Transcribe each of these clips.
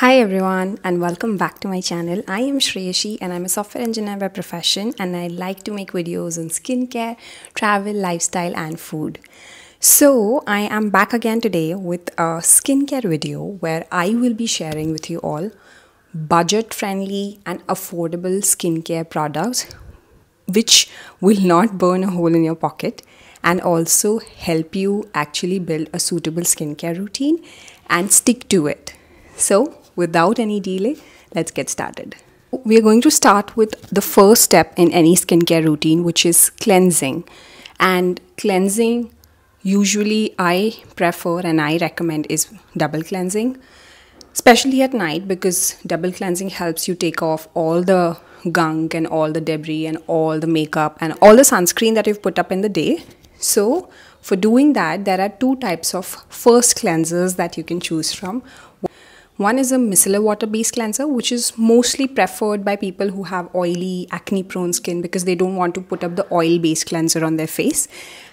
Hi everyone and welcome back to my channel. I am Shreyashi and I'm a software engineer by profession and I like to make videos on skincare, travel, lifestyle and food. So I am back again today with a skincare video where I will be sharing with you all budget-friendly and affordable skincare products which will not burn a hole in your pocket and also help you actually build a suitable skincare routine and stick to it. So without any delay, let's get started. We are going to start with the first step in any skincare routine, which is cleansing. And cleansing, usually I prefer and I recommend is double cleansing, especially at night, because double cleansing helps you take off all the gunk and all the debris and all the makeup and all the sunscreen that you've put up in the day. So for doing that, there are two types of first cleansers that you can choose from. One is a micellar water based cleanser, which is mostly preferred by people who have oily, acne prone skin because they don't want to put up the oil based cleanser on their face.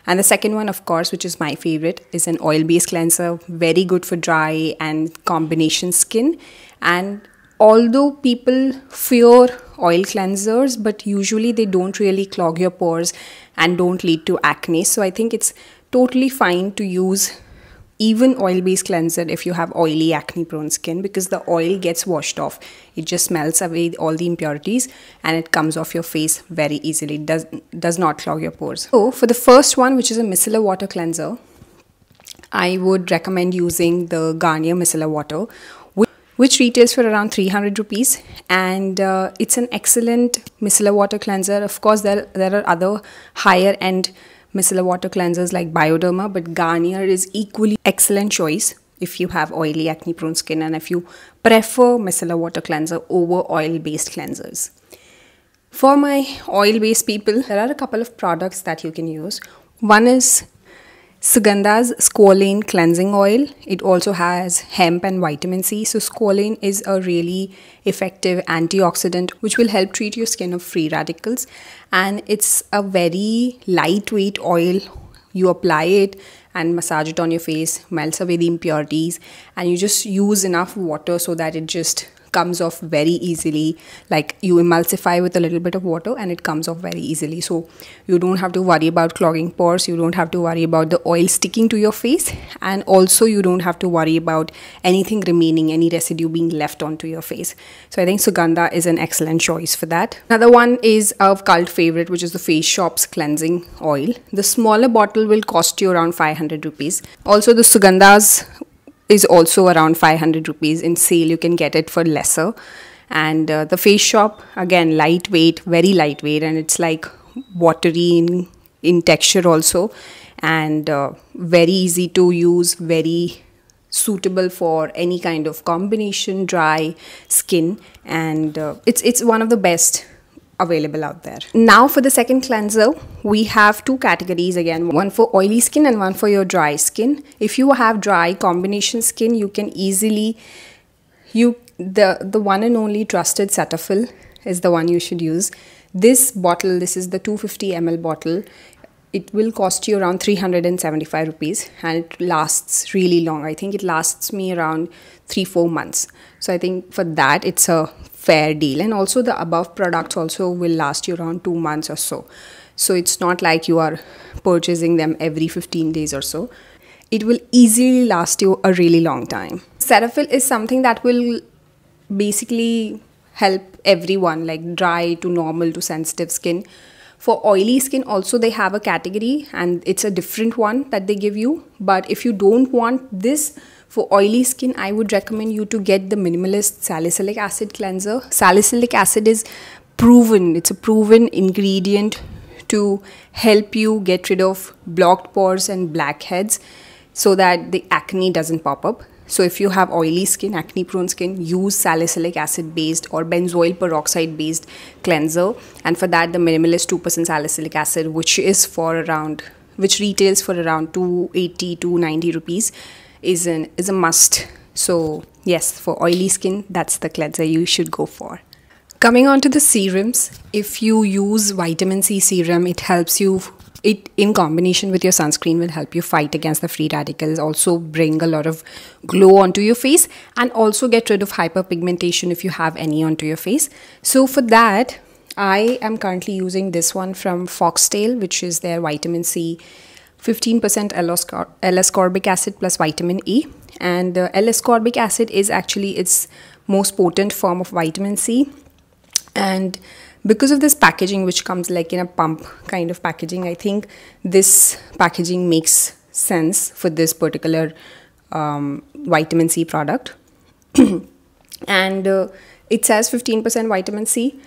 And the second one, of course, which is my favorite, is an oil based cleanser, very good for dry and combination skin. And although people fear oil cleansers, but usually they don't really clog your pores and don't lead to acne. So I think it's totally fine to use even oil-based cleanser if you have oily acne-prone skin, because the oil gets washed off. It just melts away all the impurities and it comes off your face very easily. It does not clog your pores. So for the first one, which is a micellar water cleanser, I would recommend using the Garnier micellar water, which retails for around 300 rupees, and it's an excellent micellar water cleanser. Of course, there are other higher end micellar water cleansers like Bioderma, but Garnier is equally excellent choice if you have oily acne prone skin and if you prefer micellar water cleanser over oil based cleansers. For my oil based people, there are a couple of products that you can use. One is Sugandha's Squalane Cleansing Oil. It also has hemp and vitamin C. So squalane is a really effective antioxidant which will help treat your skin of free radicals. And it's a very lightweight oil. You apply it and massage it on your face, melts away the impurities, and you just use enough water so that it just comes off very easily. Like you emulsify with a little bit of water and it comes off very easily. So you don't have to worry about clogging pores, you don't have to worry about the oil sticking to your face, and also you don't have to worry about anything remaining, any residue being left onto your face. So I think Sugandha is an excellent choice for that. Another one is a cult favorite, which is the Face Shop's cleansing oil. The smaller bottle will cost you around 500 rupees. Also the Sugandha's is also around 500 rupees. In sale you can get it for lesser. And the Face Shop, again, lightweight, very lightweight, and it's like watery in texture also, and very easy to use, very suitable for any kind of combination dry skin, and it's one of the best available out there. Now for the second cleanser, we have two categories again, one for oily skin and one for your dry skin. If you have dry combination skin, you can easily the one and only trusted Cetaphil is the one you should use. This bottle, this is the 250 ml bottle. It will cost you around 375 rupees and it lasts really long. I think it lasts me around 3-4 months. So I think for that it's a fair deal, and also the above products also will last you around 2 months or so. So it's not like you are purchasing them every 15 days or so. It will easily last you a really long time. Cetaphil is something that will basically help everyone, like dry to normal to sensitive skin. For oily skin also they have a category and it's a different one that they give you. But if you don't want this for oily skin, I would recommend you to get the Minimalist Salicylic Acid Cleanser. Salicylic acid is proven, it's a proven ingredient to help you get rid of blocked pores and blackheads so that the acne doesn't pop up. So if you have oily skin, acne prone skin, use salicylic acid based or benzoyl peroxide based cleanser. And for that, the Minimalist 2% salicylic acid, which retails for around 280 to 90 rupees, is a must. So yes, for oily skin, that's the cleanser you should go for. Coming on to the serums, if you use vitamin C serum, it helps you it in combination with your sunscreen will help you fight against the free radicals, also bring a lot of glow onto your face, and also get rid of hyperpigmentation if you have any onto your face. So for that, I am currently using this one from Foxtail, which is their vitamin C, 15% L-ascorbic acid plus vitamin E. And L-ascorbic acid is actually its most potent form of vitamin C. And because of this packaging, which comes like in a pump kind of packaging, I think this packaging makes sense for this particular vitamin C product. And it says 15% vitamin C.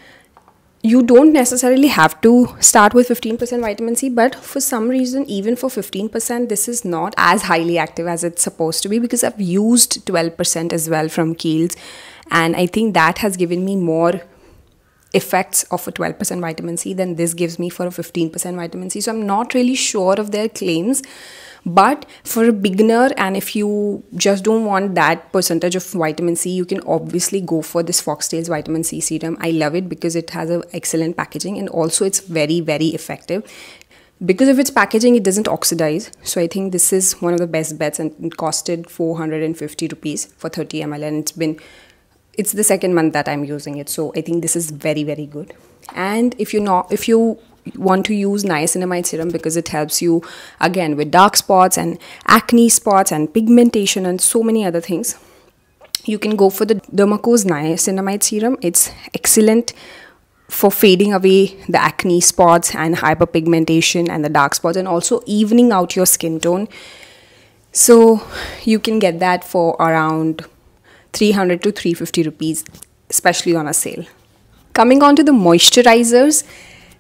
You don't necessarily have to start with 15% vitamin C, but for some reason, even for 15%, this is not as highly active as it's supposed to be, because I've used 12% as well from Kiehl's, and I think that has given me more effects of a 12% vitamin C than this gives me for a 15% vitamin C. So I'm not really sure of their claims, but for a beginner, and if you just don't want that percentage of vitamin C, you can obviously go for this Foxtail's vitamin C serum. I love it because it has an excellent packaging, and also it's very, very effective. Because of its packaging, it doesn't oxidize. So I think this is one of the best bets, and it costed 450 rupees for 30 ml, and it's the second month that I'm using it. So I think this is very, very good. And if you want to use niacinamide serum, because it helps you again with dark spots and acne spots and pigmentation and so many other things, you can go for the Dermaco's niacinamide serum. It's excellent for fading away the acne spots and hyperpigmentation and the dark spots, and also evening out your skin tone. So you can get that for around 300 to 350 rupees, especially on a sale. Coming on to the moisturizers.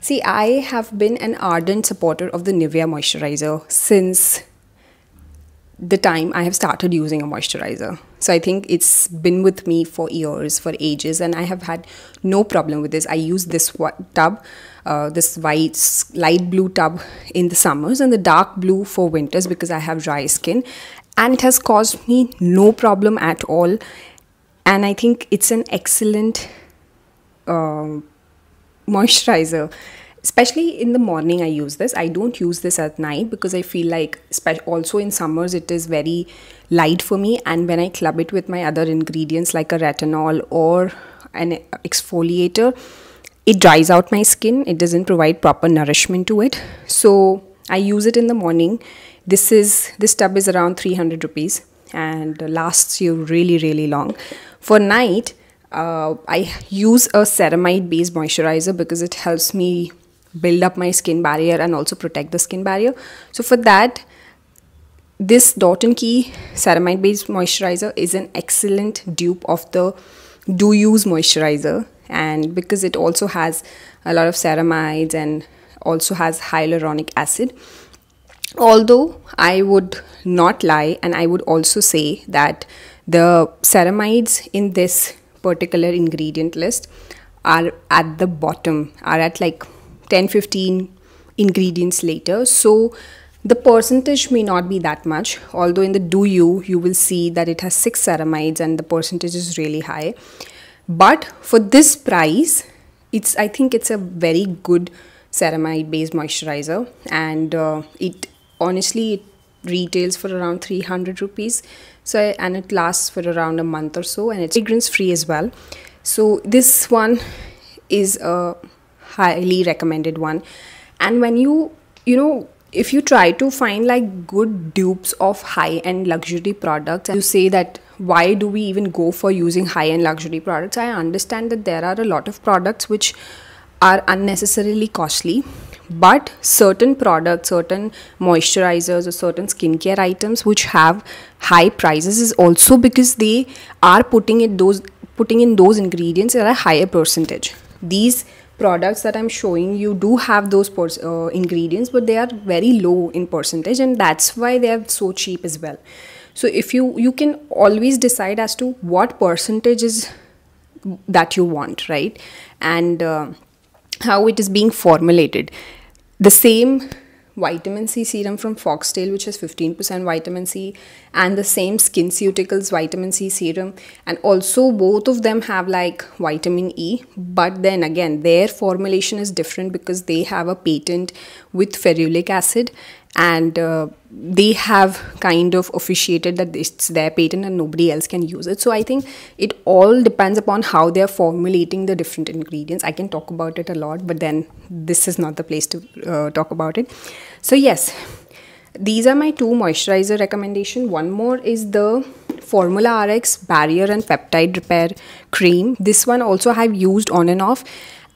See, I have been an ardent supporter of the Nivea moisturizer since the time I have started using a moisturizer. So I think it's been with me for years, for ages, and I have had no problem with this. I use this tub, this white light blue tub in the summers and the dark blue for winters, because I have dry skin, and it has caused me no problem at all. And I think it's an excellent moisturizer. Especially in the morning I use this. I don't use this at night because I feel like, also in summers, it is very light for me, and when I club it with my other ingredients like a retinol or an exfoliator, it dries out my skin. It doesn't provide proper nourishment to it. So I use it in the morning. This tub is around 300 rupees and lasts you really, really long. For night, I use a ceramide based moisturizer because it helps me build up my skin barrier and also protect the skin barrier. So for that, this Dot & Key ceramide based moisturizer is an excellent dupe of the Do Use moisturizer, and because it also has a lot of ceramides and also has hyaluronic acid. Although I would not lie, and I would also say that the ceramides in this particular ingredient list are at the bottom, are at like 10-15 ingredients later. So the percentage may not be that much, although in the Do You will see that it has 6 ceramides and the percentage is really high. But for this price, I think it's a very good ceramide based moisturizer, and it retails for around 300 rupees. So, and it lasts for around a month or so, and it's fragrance free as well. So this one is a highly recommended one. And when if you try to find like good dupes of high-end luxury products, and you say that why do we even go for using high-end luxury products, I understand that there are a lot of products which are unnecessarily costly, but certain products, certain moisturizers or certain skincare items which have high prices is also because they are putting in those ingredients at a higher percentage. These products that I'm showing you do have those ingredients, but they are very low in percentage, and that's why they are so cheap as well. So if you can always decide as to what percentage is that you want, right? And how it is being formulated. The same vitamin C serum from Foxtail, which has 15% vitamin C, and the same SkinCeuticals vitamin C serum. And also both of them have like vitamin E, but then again their formulation is different because they have a patent with ferulic acid, and they have kind of officiated that it's their patent and nobody else can use it. So I think it all depends upon how they're formulating the different ingredients. I can talk about it a lot, but then this is not the place to talk about it. So yes, these are my two moisturizer recommendation. One more is the Formula RX Barrier and Peptide Repair Cream. This one also I've used on and off,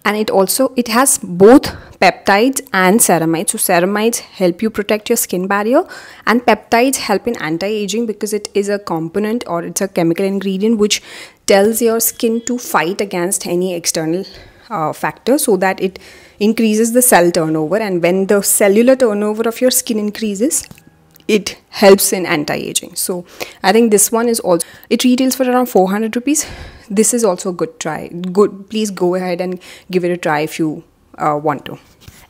and it has both peptides and ceramides. So ceramides help you protect your skin barrier, and peptides help in anti-aging because it is a component, or it's a chemical ingredient which tells your skin to fight against any external factor, so that it increases the cell turnover. And when the cellular turnover of your skin increases, it helps in anti-aging. So I think this one is also, it retails for around 400 rupees. This is also a good try. Please go ahead and give it a try if you want to.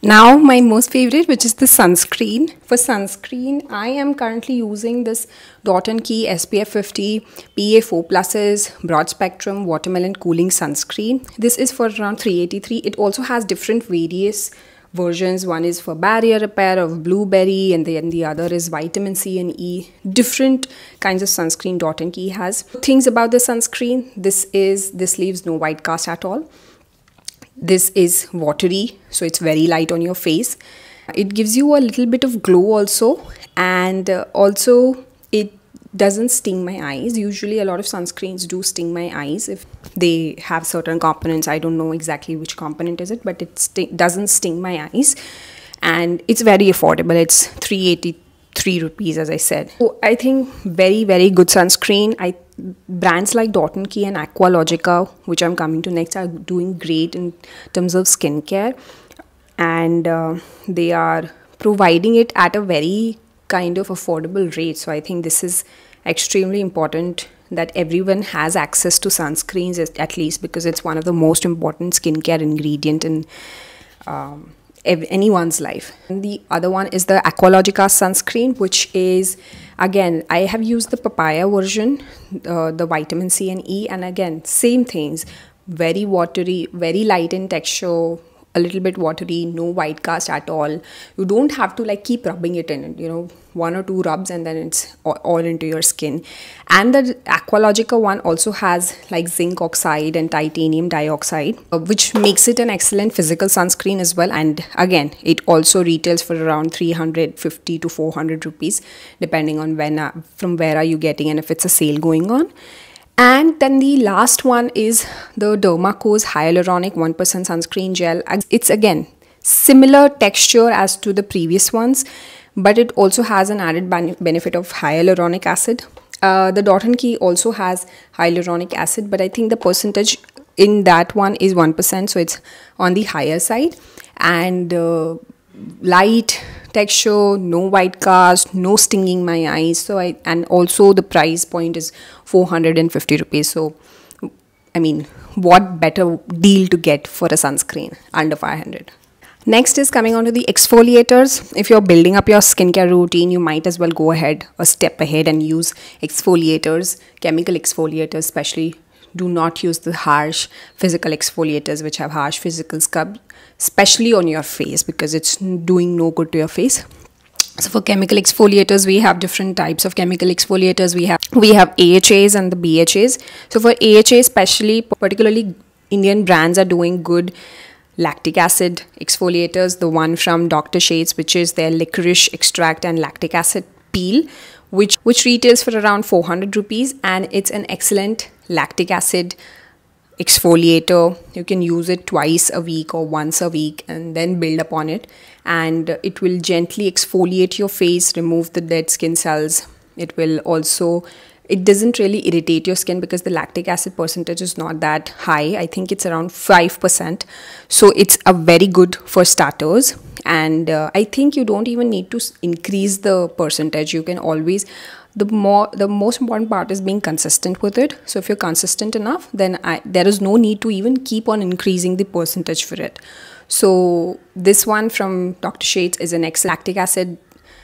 Now my most favorite, which is the sunscreen. For sunscreen, I am currently using this Dot & Key SPF 50 PA4+'s broad spectrum watermelon cooling sunscreen. This is for around 383. It also has different various versions. One is for barrier repair of blueberry, and then the other is vitamin C and E. Different kinds of sunscreen Dot & Key has. Things about the sunscreen: this leaves no white cast at all. This is watery, so it's very light on your face. It gives you a little bit of glow also, and also it doesn't sting my eyes. Usually a lot of sunscreens do sting my eyes if they have certain components. I don't know exactly which component is it, but it doesn't sting my eyes, and it's very affordable. It's 383 rupees, as I said. So I think very, very good sunscreen. Brands like Dot & Key and Aqualogica, which I'm coming to next, are doing great in terms of skincare, and they are providing it at a very kind of affordable rate. So I think this is extremely important that everyone has access to sunscreens, at least, because it's one of the most important skincare ingredient in anyone's life. And the other one is the Aqualogica sunscreen, which is, again, I have used the papaya version, the vitamin C and E, and again, same things, very watery, very light in texture, a little bit watery, no white cast at all. You don't have to like keep rubbing it in, you know, 1 or 2 rubs and then it's all into your skin. And the Aqualogica one also has like zinc oxide and titanium dioxide, which makes it an excellent physical sunscreen as well. And again, it also retails for around 350 to 400 rupees, depending on from where are you getting and if it's a sale going on. And then the last one is the Dermaco's Hyaluronic 1% Sunscreen Gel. It's again similar texture as to the previous ones, but it also has an added benefit of hyaluronic acid. The Dot & Key also has hyaluronic acid, but I think the percentage in that one is 1%, so it's on the higher side. And light texture, no white cast, no stinging my eyes. And also the price point is 450 rupees. So I mean, what better deal to get for a sunscreen under 500. Next is coming on to the exfoliators. If you're building up your skincare routine, you might as well go ahead, a step ahead, and use exfoliators, chemical exfoliators especially. Do not use the harsh physical exfoliators which have harsh physical scrub, especially on your face, because it's doing no good to your face. So for chemical exfoliators, we have different types of chemical exfoliators. We have AHAs and the BHAs. So for AHA especially, particularly Indian brands are doing good lactic acid exfoliators. The one from Dr. Shades, which is their licorice extract and lactic acid peel, which retails for around 400 rupees, and it's an excellent lactic acid exfoliator. You can use it twice a week or once a week and then build upon it, and it will gently exfoliate your face, remove the dead skin cells. It will also, it doesn't really irritate your skin because the lactic acid percentage is not that high. I think it's around 5%. So it's a very good for starters. And I think you don't even need to increase the percentage. You can always the most important part is being consistent with it. So if you're consistent enough, then there is no need to even keep on increasing the percentage for it. So this one from Dr. Shades is an lactic acid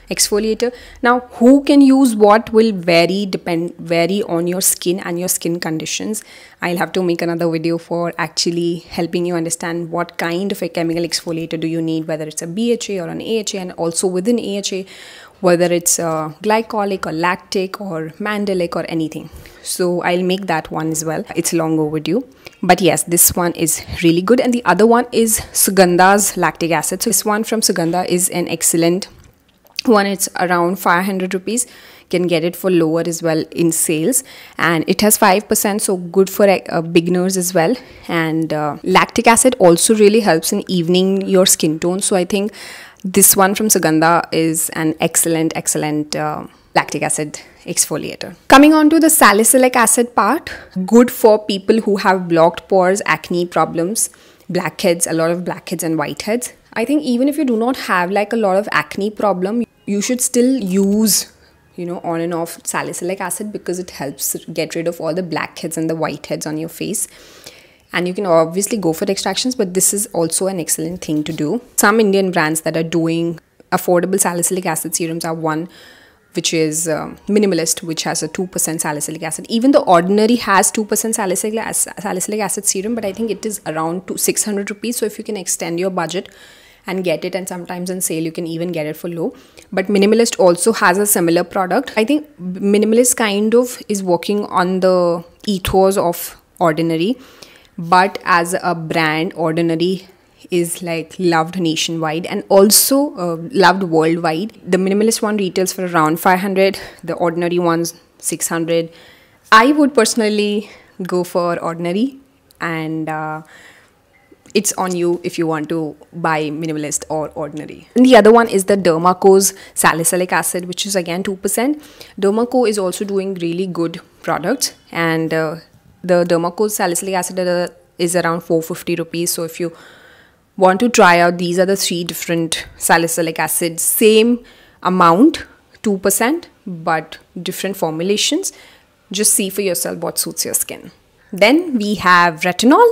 exfoliator. Now, who can use what will vary on your skin and your skin conditions. I'll have to make another video for actually helping you understand what kind of a chemical exfoliator do you need, whether it's a BHA or an AHA, and also within AHA, whether it's glycolic or lactic or mandelic or anything. So I'll make that one as well. It's long overdue. But yes, this one is really good. And the other one is Sugandha's lactic acid. So this one from Sugandha is an excellent one. It's around 500 rupees. Can get it for lower as well in sales, and it has 5%, so good for beginners as well. And lactic acid also really helps in evening your skin tone, so I think this one from Sugandha is an excellent lactic acid exfoliator. Coming on to the salicylic acid part, good for people who have blocked pores, acne problems, blackheads, a lot of blackheads and whiteheads. I think even if you do not have like a lot of acne problem, you should still use, you know, on and off salicylic acid, because it helps get rid of all the blackheads and the whiteheads on your face. And you can obviously go for extractions, but this is also an excellent thing to do. Some Indian brands that are doing affordable salicylic acid serums are one, which is Minimalist, which has a 2% salicylic acid. Even the Ordinary has 2% salicylic acid serum, but I think it is around 600 rupees. So if you can extend your budget and get it, and sometimes on sale you can even get it for low. But Minimalist also has a similar product. I think Minimalist kind of is working on the ethos of Ordinary, but as a brand, Ordinary is like loved nationwide and also loved worldwide. The Minimalist one retails for around 500, the Ordinary one's 600. I would personally go for Ordinary, and it's on you if you want to buy Minimalist or Ordinary. And the other one is the Dermaco's salicylic acid, which is again 2%. Dermaco is also doing really good products, and the Dermaco's salicylic acid is around 450 rupees. So if you want to try out, these are the 3 different salicylic acids, same amount, 2%, but different formulations. Just see for yourself what suits your skin. Then we have Retinol.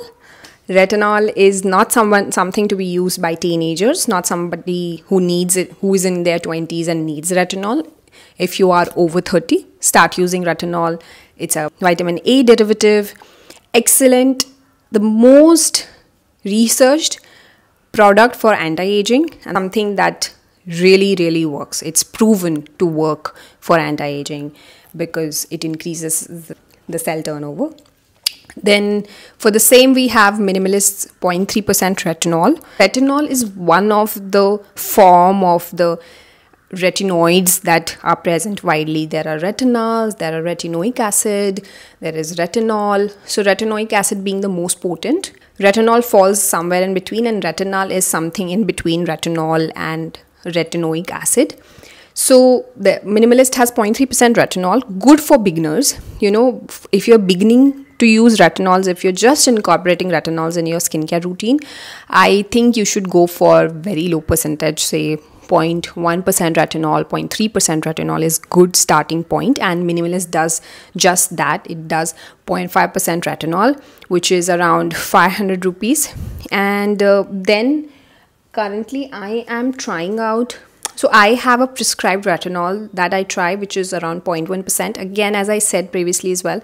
Retinol is not something to be used by teenagers, not somebody who needs it, who is in their 20s and needs Retinol. If you are over 30, start using Retinol. It's a vitamin A derivative, excellent, the most researched product for anti-aging, and something that really works. It's proven to work for anti-aging because it increases the cell turnover. Then for the same, we have Minimalist's 0.3% retinol. Retinol is one of the form of the retinoids that are present widely. There are retinols, there are retinoic acid, there is retinol. So retinoic acid being the most potent. Retinol falls somewhere in between, and retinol is something in between retinol and retinoic acid. So the Minimalist has 0.3% retinol, good for beginners. You know, if you're beginning to use retinols, if you're just incorporating retinols in your skincare routine, I think you should go for very low percentage, say 0.1% retinol, 0.3% retinol is good starting point, and Minimalist does just that. It does 0.5% retinol, which is around 500 rupees. And then currently I am trying out, so I have a prescribed retinol that I try, which is around 0.1%. Again, as I said previously as well,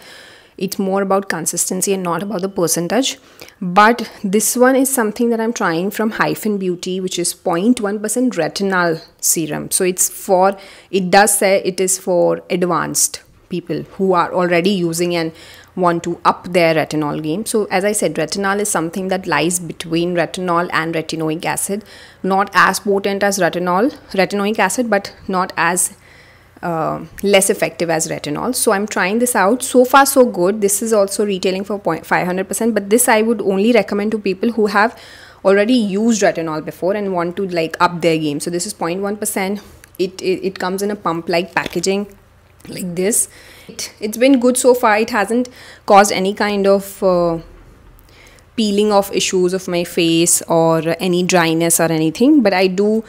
it's more about consistency and not about the percentage. But this one is something that I'm trying from Hyphen Beauty, which is 0.1% retinol serum. So it does say it is for advanced people who are already using and want to up their retinol game. So as I said, retinol is something that lies between retinol and retinoic acid. Not as potent as retinoic acid, but not as less effective as retinol. So I'm trying this out. So far so good. This is also retailing for 500%, but this I would only recommend to people who have already used retinol before and want to like up their game. So this is 0.1%. It comes in a pump like packaging like this. It's been good so far. It hasn't caused any kind of peeling off issues of my face or any dryness or anything, but I do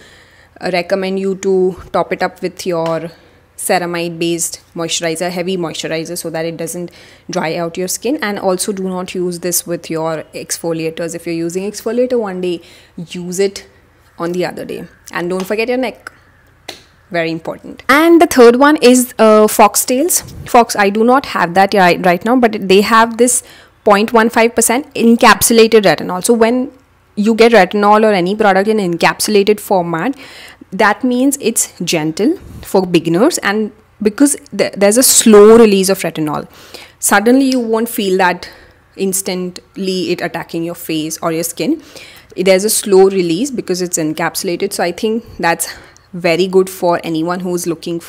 recommend you to top it up with your ceramide based moisturizer, heavy moisturizer, so that it doesn't dry out your skin. And also do not use this with your exfoliators. If you're using exfoliator one day, use it on the other day. And don't forget your neck, very important. And the third one is foxtails. I do not have that right now, but they have this 0.15% encapsulated retinol. So when you get retinol or any product in encapsulated format, that means it's gentle for beginners, and because there's a slow release of retinol, suddenly you won't feel that instantly it attacking your face or your skin. There's a slow release because it's encapsulated. So I think that's very good for anyone who's looking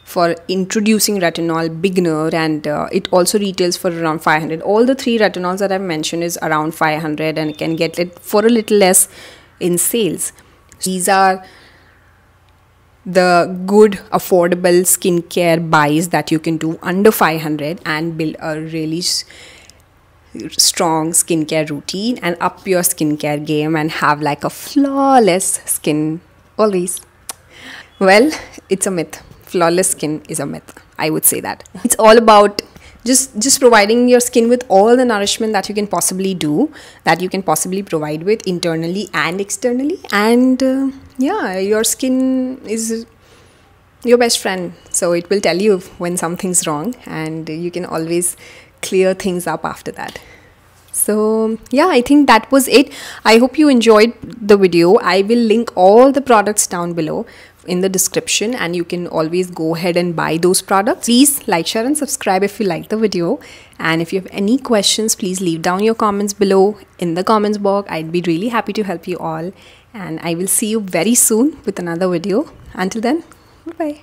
for introducing retinol, beginner, and it also retails for around 500. All the three retinols that I've mentioned is around 500, and you can get it for a little less in sales. These are the good affordable skincare buys that you can do under 500 and build a really strong skincare routine and up your skincare game and have like a flawless skin always. Well, it's a myth. Flawless skin is a myth. I would say that. It's all about just providing your skin with all the nourishment that you can possibly do, that you can possibly provide with internally and externally. And yeah, your skin is your best friend. So it will tell you when something's wrong, and you can always clear things up after that. So yeah, I think that was it. I hope you enjoyed the video. I will link all the products down below in the description, and you can always go ahead and buy those products. Please like, share and subscribe if you like the video, and if you have any questions, please leave down your comments below in the comments box. I'd be really happy to help you all, and I will see you very soon with another video. Until then, bye.